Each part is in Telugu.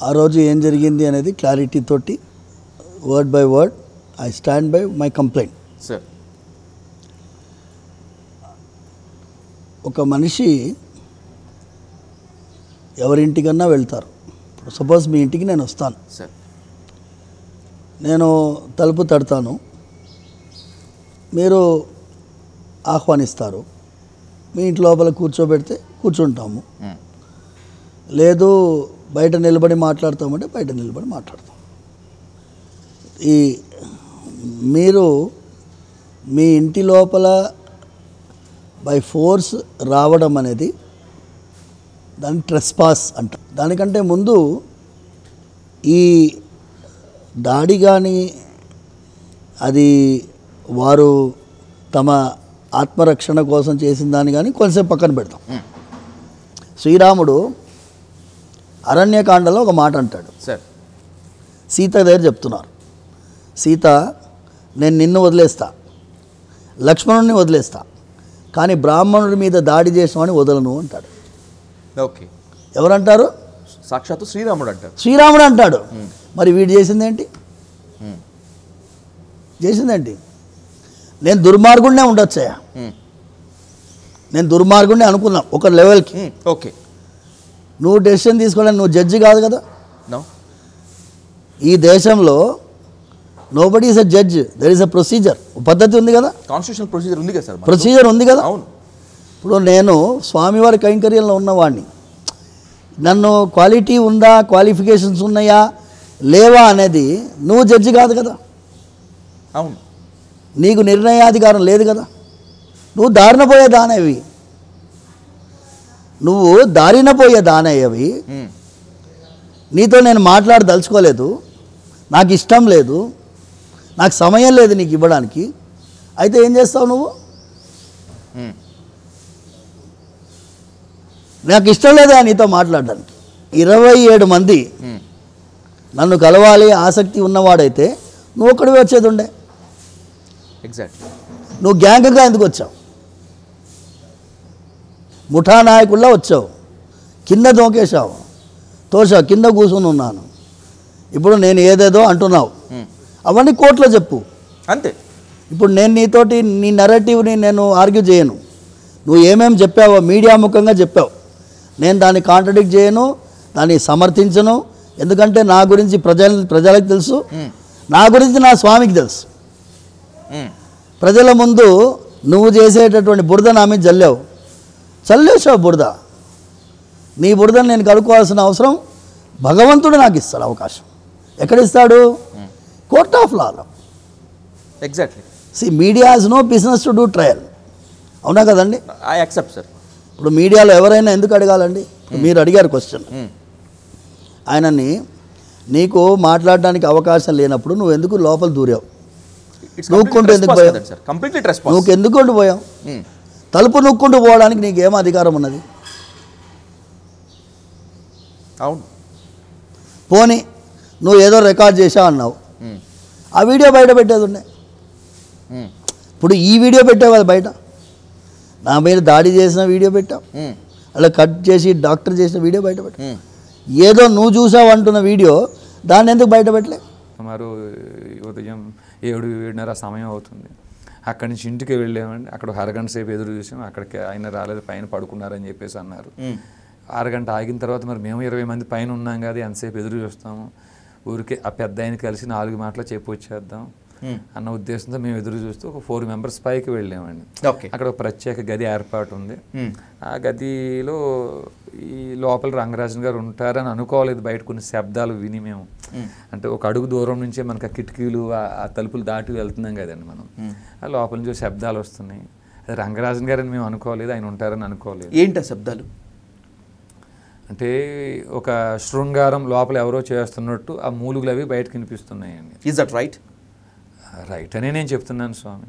ఆ రోజు ఏం జరిగింది అనేది క్లారిటీ తోటి word by word I stand by my complaint. Sir, ఒక మనిషి ఎవరింటికన్నా వెళ్తారు. ఇప్పుడు సపోజ్ మీ ఇంటికి నేను వస్తాను, సార్, నేను తలుపు తడతాను, మీరు ఆహ్వానిస్తారు, మీ ఇంటి లోపల కూర్చోబెడితే కూర్చుంటాము, లేదు బయట నిలబడి మాట్లాడతామంటే బయట నిలబడి మాట్లాడతాం. ఈ మీరు మీ ఇంటి లోపల బై ఫోర్స్ రావడం అనేది దాన్ని ట్రెస్పాస్ అంటారు. దానికంటే ముందు ఈ దాడి కానీ అది వారు తమ ఆత్మరక్షణ కోసం చేసిన దాన్ని కానీ కొంచెంసేపు పక్కన పెడతాం. శ్రీరాముడు అరణ్యకాండలో ఒక మాట అంటాడు. సార్, సీత దగ్గర చెప్తున్నారు, సీత నేను నిన్ను వదిలేస్తా, లక్ష్మణుడిని వదిలేస్తా, కానీ బ్రాహ్మణుడి మీద దాడి చేసినవాడిని వదలను అంటాడు. ఓకే, ఎవరంటారు? సాక్షాత్తు శ్రీరాముడు అంటారు. శ్రీరాముడు అంటాడు. మరి వీడు చేసిందేంటి? చేసిందేంటి? నేను దుర్మార్గుడినే ఉండొచ్చాయా, నేను దుర్మార్గుడిని అనుకున్నాం ఒక లెవెల్కి. ఓకే, నువ్వు డెసిషన్ తీసుకోవడానికి నువ్వు జడ్జి కాదు కదా. ఈ దేశంలో nobody is a judge, there is a procedure, పద్ధతి ఉంది కదా, కాన్స్టిట్యూషనల్ ప్రొసీజర్ ఉంది కదా సార్, ప్రొసీజర్ ఉంది కదా. అవును. ఇప్పుడు నేను స్వామివారి కైంకర్యంలో ఉన్నవాడిని, నన్ను క్వాలిటీ ఉందా, క్వాలిఫికేషన్స్ ఉన్నాయా లేవా అనేది నువ్వు జడ్జి కాదు కదా. అవును, నీకు నిర్ణయాధికారం లేదు కదా. నువ్వు దారిన పోయే దానవి, నువ్వు దారిన పోయే దానయ్యవి. నీతో నేను మాట్లాడదలుచుకోలేదు, నాకు ఇష్టం లేదు, నాకు సమయం లేదు నీకు ఇవ్వడానికి. అయితే ఏం చేస్తావు నువ్వు? నాకు ఇష్టం లేదా నీతో మాట్లాడడానికి. 27 మంది నన్ను కలవాలి ఆసక్తి ఉన్నవాడైతే నువ్వు ఒక్కడివి వచ్చేది ఉండే. ఎగ్జాక్ట్లీ. నువ్వు గ్యాంగ్గా ఎందుకు వచ్చావు? ముఠా నాయకుల్లా వచ్చావు, కింద దోకేశావు, తోసావు, కింద కూర్చొని ఉన్నాను. ఇప్పుడు నేను ఏదేదో అంటున్నావు, అవన్నీ కోర్టులో చెప్పు అంతే. ఇప్పుడు నేను నీతోటి నీ నెరేటివ్ని నేను ఆర్గ్యూ చేయను. నువ్వు ఏమేమి చెప్పావో మీడియా ముఖంగా చెప్పావు, నేను దాన్ని కాంట్రడిక్ట్ చేయను, దాన్ని సమర్థించను. ఎందుకంటే నా గురించి ప్రజలకు తెలుసు, నా గురించి నా స్వామికి తెలుసు. ప్రజల ముందు నువ్వు చేసేటటువంటి బురద నా మీద చల్లేసావు బురద. నీ బురదను నేను కలుపుకోవాల్సిన అవసరం భగవంతుడు నాకు ఇస్తాడు అవకాశం. ఎక్కడిస్తాడు? కోర్ట్ ఆఫ్ లాలో. Exactly. Media has no business to do trial. అవునా కదండి? I accept sir. ఇప్పుడు మీడియాలో ఎవరైనా ఎందుకు అడగాలండి? మీరు అడిగారు క్వశ్చన్. ఆయనని నీకు మాట్లాడడానికి అవకాశం లేనప్పుడు నువ్వు ఎందుకు లోపల దూరావు? నూక్కుంటూ ఎందుకు పోయావు? నువ్వు ఎందుకు కొంటూ పోయావు? తలుపు నూక్కుంటూ పోవడానికి నీకేం అధికారం ఉన్నది? అవును. పోనీ నువ్వు ఏదో రికార్డ్ చేసావు అన్నావు, ఆ వీడియో బయట పెట్టేది ఉండే. ఇప్పుడు ఈ వీడియో పెట్టావు కదా బయట, నా మీద దాడి చేసిన వీడియో పెట్టావు, అలా కట్ చేసి డాక్టర్ చేసిన వీడియో బయట పెట్టావు. ఏదో నువ్వు చూసావు అంటున్న వీడియో దాన్ని ఎందుకు బయట పెట్టలే? సుమారు ఉదయం 7-7:30 సమయం అవుతుంది. అక్కడి నుంచి ఇంటికి వెళ్ళామండి. అక్కడ ఒక అరగంట సేపు ఎదురు చూసాం. అక్కడికి ఆయన రాలేదు, పైన పడుకున్నారని చెప్పేసి అన్నారు. అరగంట ఆగిన తర్వాత మరి మేము 20 మంది పైన ఉన్నాం కదా, ఎంతసేపు ఎదురు చూస్తాము, ఊరికే ఆ పెద్ద ఆయన కలిసి 4 మాటలు చెప్పి వచ్చేద్దాం అన్న ఉద్దేశంతో మేము ఎదురు చూస్తూ ఒక 4 మెంబర్స్ పైకి వెళ్ళామండి. అక్కడ ఒక ప్రత్యేక గది ఏర్పాటు ఉంది. ఆ గదిలో ఈ లోపల రంగరాజన్ గారు ఉంటారని అనుకోలేదు. బయట కొన్ని శబ్దాలు విని మేము, అంటే ఒక అడుగు దూరం నుంచే మనకు ఆ కిటికీలు ఆ తలుపులు దాటి వెళ్తున్నాం కదండి మనం. ఆ లోపల నుంచి శబ్దాలు వస్తున్నాయి. అది రంగరాజన్ గారని మేము అనుకోలేదు, ఆయన ఉంటారని అనుకోలేదు. ఏంటి ఆ శబ్దాలు? అంటే ఒక శృంగారం లోపల ఎవరో చేస్తున్నట్టు ఆ మూలుగులు అవి బయటకు వినిపిస్తున్నాయండి. Is that right? రైట్ అనే నేను చెప్తున్నాను స్వామి.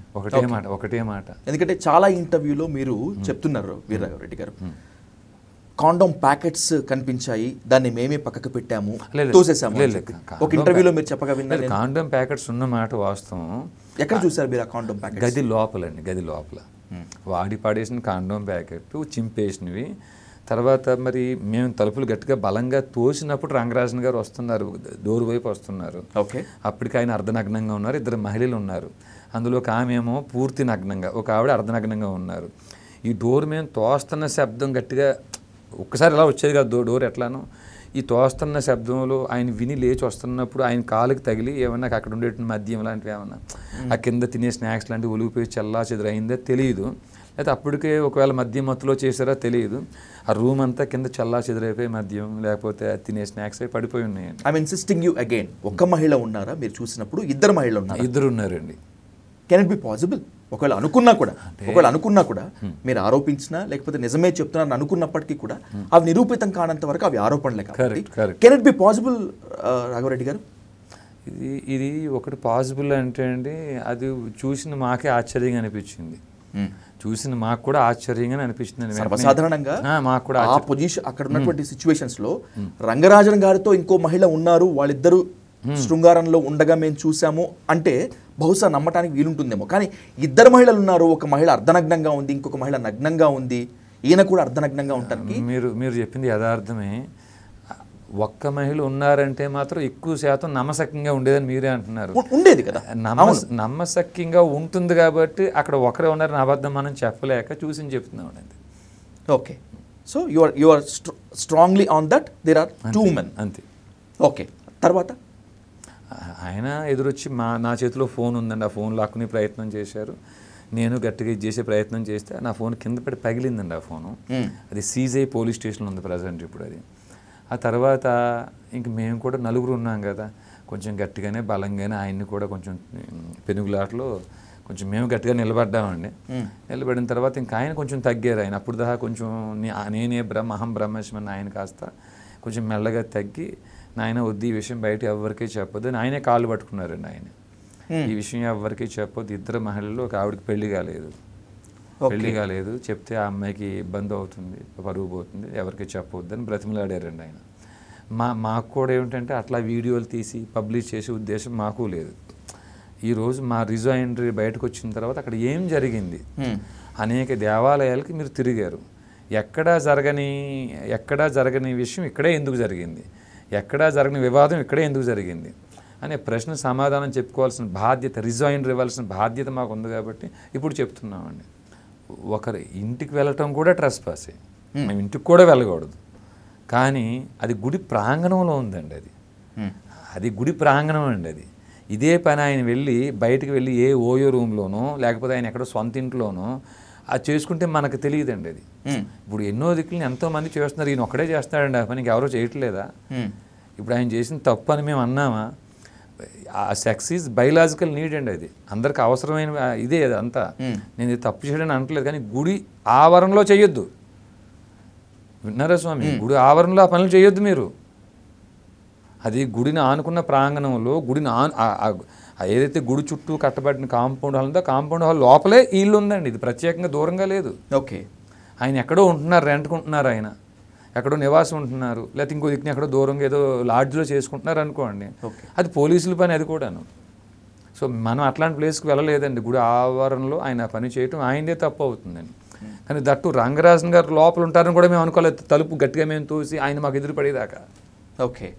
ఒకటే మాట. ఎందుకంటే చాలా ఇంటర్వ్యూలో మీరు చెప్తున్నారు వీరరాఘవరెడ్డి గారు, కాండోమ్ ప్యాకెట్స్ కనిపించాయి, దాన్ని మేమే పక్కకు పెట్టాము, తోసేసాము. ఒక ఇంటర్వ్యూలో మీరు చెప్పగా విన్నారు. కాండోమ్ ప్యాకెట్స్ ఉన్న మాట వాస్తవం. ఎక్కడ చూసారు మీరు ఆ కాండోమ్ ప్యాకెట్? గది లోపలండి. గది లోపల వాడి పడేసిన కాండోమ్ ప్యాకెట్, చింపేసినవి, తర్వాత మరి మేము తలుపులు గట్టిగా బలంగా తోసినప్పుడు రంగరాజన్ గారు వస్తున్నారు, డోర్ వైపు వస్తున్నారు. ఓకే. అప్పటికి ఆయన అర్ధనగ్నంగా ఉన్నారు, 2 మహిళలు ఉన్నారు. అందులో ఒక ఆమె ఏమో పూర్తి నగ్నంగా, ఒక ఆవిడ అర్ధనగ్నంగా ఉన్నారు. ఈ డోర్ మేము తోస్తున్న శబ్దం గట్టిగా ఒక్కసారి ఇలా వచ్చేది కదా డోర్ ఎట్లానో, ఈ తోస్తున్న శబ్దంలో ఆయన విని లేచి వస్తున్నప్పుడు ఆయన కాలుకి తగిలి ఏమన్నా అక్కడ ఉండే మద్యం లాంటివి ఏమన్నా ఆ కింద తినే స్నాక్స్ లాంటివి ఒలిగిపోయి చల్లా చెదురైందో తెలియదు, అయితే అప్పటికే ఒకవేళ మద్యం మత్తులో చేశారో తెలియదు. ఆ రూమ్ అంతా కింద చల్లా చెదురైపోయి మద్యం లేకపోతే తినే స్నాక్స్ అయి పడిపోయి ఉన్నాయండి. ఐ ఇన్సిస్టింగ్ యూ అగైన్, ఒక్క మహిళ ఉన్నారా మీరు చూసినప్పుడు? 2 మహిళలు ఉన్నారు? 2 ఉన్నారండి. Can it be possible? ఒకవేళ అనుకున్నా కూడా మీరు ఆరోపించినా లేకపోతే నిజమే చెప్తున్నారని అనుకున్నప్పటికీ కూడా అవి నిరూపితం కానంత వరకు అవి ఆరోపణలే కాబట్టి can it be possible Raghava Reddy గారు? ఇది ఒకటి పాసిబుల్ అంటే అండి, అది చూసిన మాకే ఆశ్చర్యంగా అనిపించింది. చూసిన మాకు కూడా ఆశ్చర్యంగానే అనిపించింది. సర్వసాధారణంగా మాకు కూడా ఆ పొజిషన్ అక్కడ ఉన్నటువంటి సిచ్యువేషన్స్ లో రంగరాజన్ గారితో ఇంకో మహిళ ఉన్నారు, వాళ్ళిద్దరూ శృంగారంలో ఉండగా మేము చూసాము అంటే బహుశా నమ్మటానికి వీలుంటుందేమో. కానీ 2 మహిళలు ఉన్నారు, ఒక మహిళ అర్ధనగ్నంగా ఉంది, ఇంకొక మహిళ నగ్నంగా ఉంది, ఈయన కూడా అర్ధనగ్నంగా ఉంటానికి మీరు చెప్పింది యథార్థమే. ఒక్క మహిళ ఉన్నారంటే మాత్రం ఎక్కువ శాతం నమ్మశక్యంగా ఉండేదని మీరే అంటున్నారు. ఉండేది కదా, నమ్మశక్యంగా ఉంటుంది కాబట్టి అక్కడ ఒకరే ఉన్నారని అబద్ధం మనం చెప్పలేక చూసి చెప్తున్నాం అండి. Okay. So you are strongly on that there are 2 men అంతే. ఓకే. తర్వాత ఆయన ఎదురొచ్చి నా చేతిలో ఫోన్ ఉందండి, ఆ ఫోన్ లాక్కునే ప్రయత్నం చేశారు. నేను గట్టిగా ఇది చేసే ప్రయత్నం చేస్తే నా ఫోన్ కింద పడి పగిలిందండి. ఆ ఫోను అది సీజ్ అయ్యి పోలీస్ స్టేషన్లో ఉంది ప్రజెంట్ ఇప్పుడు అది. ఆ తర్వాత ఇంక మేము కూడా 4 ఉన్నాం కదా, కొంచెం గట్టిగానే బలంగానే ఆయన్ని కూడా కొంచెం పెనుగులాటలో కొంచెం మేము గట్టిగా నిలబడ్డామండి. నిలబడిన తర్వాత ఇంకా ఆయన కొంచెం తగ్గారు. ఆయన అప్పుడు దాకా కొంచెం నేనే అహం బ్రహ్మస్మి ఆయన కాస్త కొంచెం మెల్లగా తగ్గి, నాయన వద్దు ఈ విషయం బయట ఎవరికీ చెప్పొద్దు అని ఆయనే కాళ్ళు పట్టుకున్నారండి. ఆయన ఈ విషయం ఎవరికీ చెప్పొద్దు, 2 మహిళలు, ఒక ఆవిడకి పెళ్లి కాలేదు, చెప్తే ఆ అమ్మాయికి ఇబ్బంది అవుతుంది, పరుగు పోతుంది, ఎవరికి చెప్పవద్దు అని బ్రతిమలాడారండి ఆయన. మాకు కూడా ఏమిటంటే అట్లా వీడియోలు తీసి పబ్లిష్ చేసే ఉద్దేశం మాకు లేదు. ఈరోజు మా రిజైనరీ బయటకు వచ్చిన తర్వాత అక్కడ ఏం జరిగింది, అనేక దేవాలయాలకి మీరు తిరిగారు, ఎక్కడా జరగని విషయం ఇక్కడే ఎందుకు జరిగింది, ఎక్కడా జరగని వివాదం ఇక్కడే ఎందుకు జరిగింది అనే ప్రశ్న సమాధానం చెప్పుకోవాల్సిన బాధ్యత, రిజైనరీ ఇవ్వాల్సిన బాధ్యత మాకు ఉంది కాబట్టి ఇప్పుడు చెప్తున్నామండి. ఒకరి ఇంటికి వెళ్ళటం కూడా ట్రెస్పాసే, మేము ఇంటికి కూడా వెళ్ళకూడదు, కానీ అది గుడి ప్రాంగణంలో ఉందండి. అది గుడి ప్రాంగణం అండి. అది ఇదే పని ఆయన బయటికి వెళ్ళి ఏ ఓయో రూమ్లోనో లేకపోతే ఆయన ఎక్కడో సొంత ఇంట్లోనో అది చేసుకుంటే మనకు తెలియదండి. అది ఇప్పుడు ఎన్నో దిక్కులని ఎంతోమంది చేస్తున్నారు, ఈయన ఒక్కడే చేస్తున్నాడండి ఆ పనికి, ఎవరో చేయట్లేదా? ఇప్పుడు ఆయన చేసిన తప్పు అని మేము అన్నామా? ఆ సెక్స్ ఈజ్ బయలాజికల్ నీడ్ అండి, అది అందరికి అవసరమైన ఇదే అది అంతా. నేను ఇది తప్పు చేయడానికి అనట్లేదు, కానీ గుడి ఆవరణలో చేయొద్దు. విన్నారా స్వామి? గుడి ఆవరణలో ఆ పనులు చేయొద్దు మీరు. అది గుడిని ఆనుకున్న ప్రాంగణంలో, గుడిని ఏదైతే గుడి చుట్టూ కట్టబడిన కాంపౌండ్ హాల్ ఉందో కాంపౌండ్ హాల్ లోపలే ఇల్లు ఉందండి. ఇది ప్రత్యేకంగా దూరంగా లేదు. ఓకే. ఆయన ఎక్కడో ఉంటున్నారు, రెంట్కుంటున్నారు, ఆయన ఎక్కడో నివాసం ఉంటున్నారు, లేకపోతే ఇంకో దిక్కుని ఎక్కడో దూరంగా ఏదో లాడ్జ్లో చేసుకుంటున్నారు అనుకోండి, అది పోలీసుల పని అది కూడాను. సో మనం అట్లాంటి ప్లేస్కి వెళ్ళలేదండి. గుడి ఆవరణలో ఆయన పని చేయటం ఆయనదే తప్పు అవుతుందండి. కానీ దట్టు రంగరాజన్ గారు లోపల ఉంటారని కూడా మేము అనుకోలేదు. తలుపు గట్టిగా మేము తోసి ఆయన మాకు ఎదురుపడేదాకా. ఓకే.